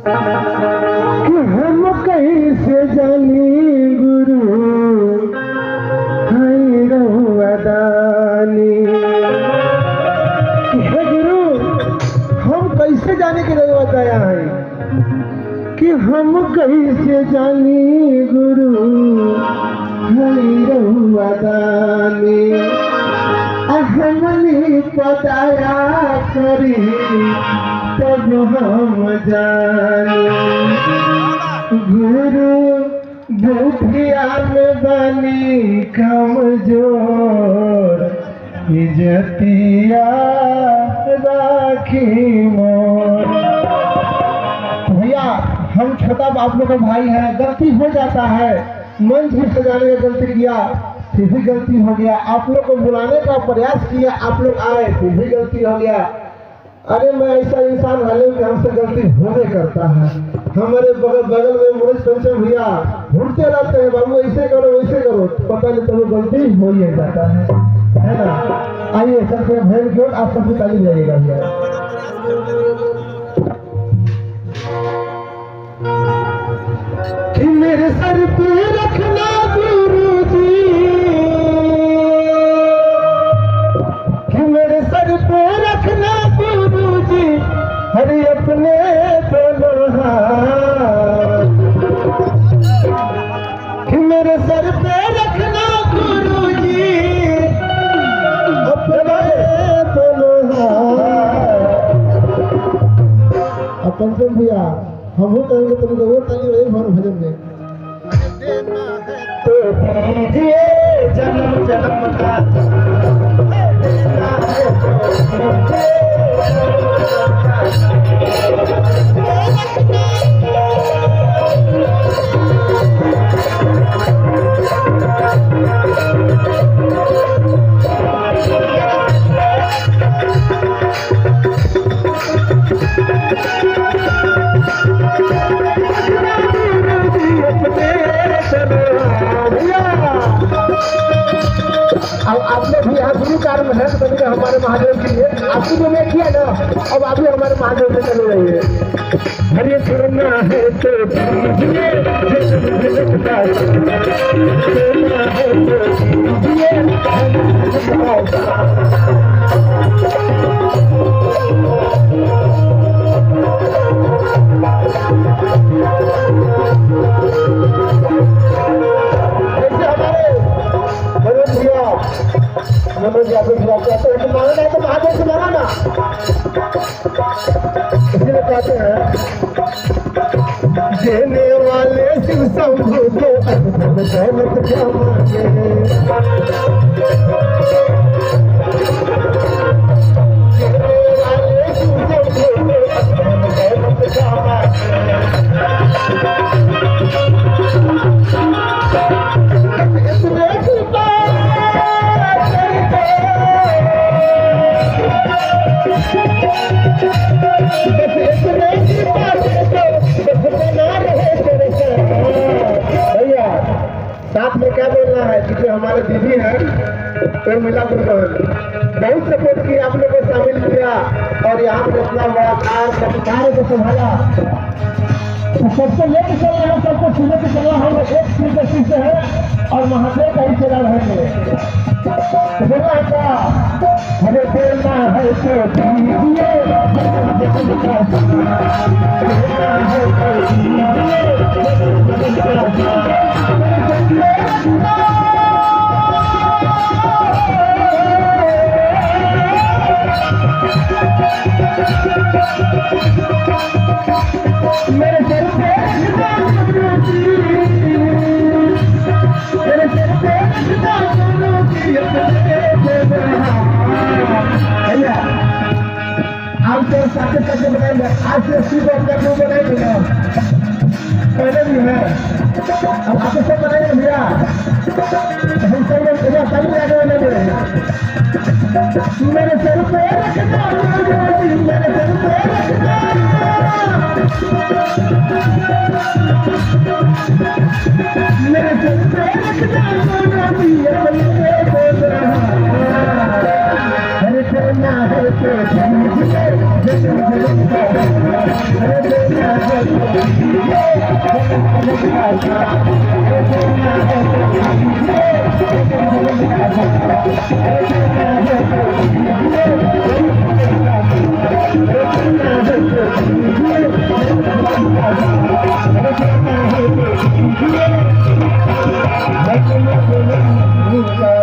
कि हम कहीं से जानी गुरु हाय रहुआदानी। हे गुरु हम कैसे जाने की रहुआ दया है कि हम कैसे जानी गुरु हाय रहुआदानी। हमनी पदाया करी तब हम जानी गुरु बुधिया में बनी कमजोर इज्जतिया राखी मोर। भैया हम छोटा आप लोग का भाई है, गलती हो जाता है, मंच भी सजाने का गलती किया फिर भी गलती हो गया, आप लोग को बुलाने का प्रयास किया आप लोग आए फिर भी गलती हो गया। अरे मैं ऐसा इंसान वाले कि हमसे गलती होने करता है। हमारे बगल में मुनीष पंचम भैया घूमते रहते हैं, बाबू ऐसे करो वैसे करो, पता नहीं तो गलती हो ही जाता है ना। आइए सबसे भेड़ जोड़ आप सबसे ताली जाइएगा भैया। कि मेरे सर पे रखना गुरु जी, कि मेरे सर पे रखना गुरु जी हरि अपने दोनों हाथ। कि मेरे सर पे रखना गुरु जी अपने दोनों हाथ। अपन से भैया हम कहेंगे तुम वो ताली वही भर भजन में तो दीजिए जन्म जन्म का देना है अब आप लोग भी यहाँ गुरु कार्य में है तो कभी हमारे महादेव के लिए आपकी जो मैं किया ना, अब आप भी हमारे महादेव से चले रहिए। हरे करना है तो दीजिए मनोज यादव खिलाते हैं तो मांगना है तो महादेव से मांगा ना। इसलिए कहते हैं देने वाले शिव शंभु को दौलत क्या मांगे। देने वाले शिव शंभु को दौलत क्या साथ में क्या बोलना है कि जो हमारे दीदी है तो महिला बहुत सपोर्ट किया, आप लोग को शामिल किया और यहाँ पे इतना बड़ा कार्य को संभाला। सबको लेकर चल रहे हैं, सबको सुबह के चलना हम एक सीट से है और महादेव का ही चला रहेंगे। बोला क्या हमें बोलना है तो दीजिए मेरे सर पे मेरे सर पे आप तो साथ करके बनाएंगे, आज से सीधे करके बनाएंगे ना, पहले भी है अब आप सब बनाएंगे भैया। हम सब लोग ताली लगा लेंगे। मेरे सर पे रखना मेरे सर पे रखना मेरे सर पे रखना करना है तो Thank you.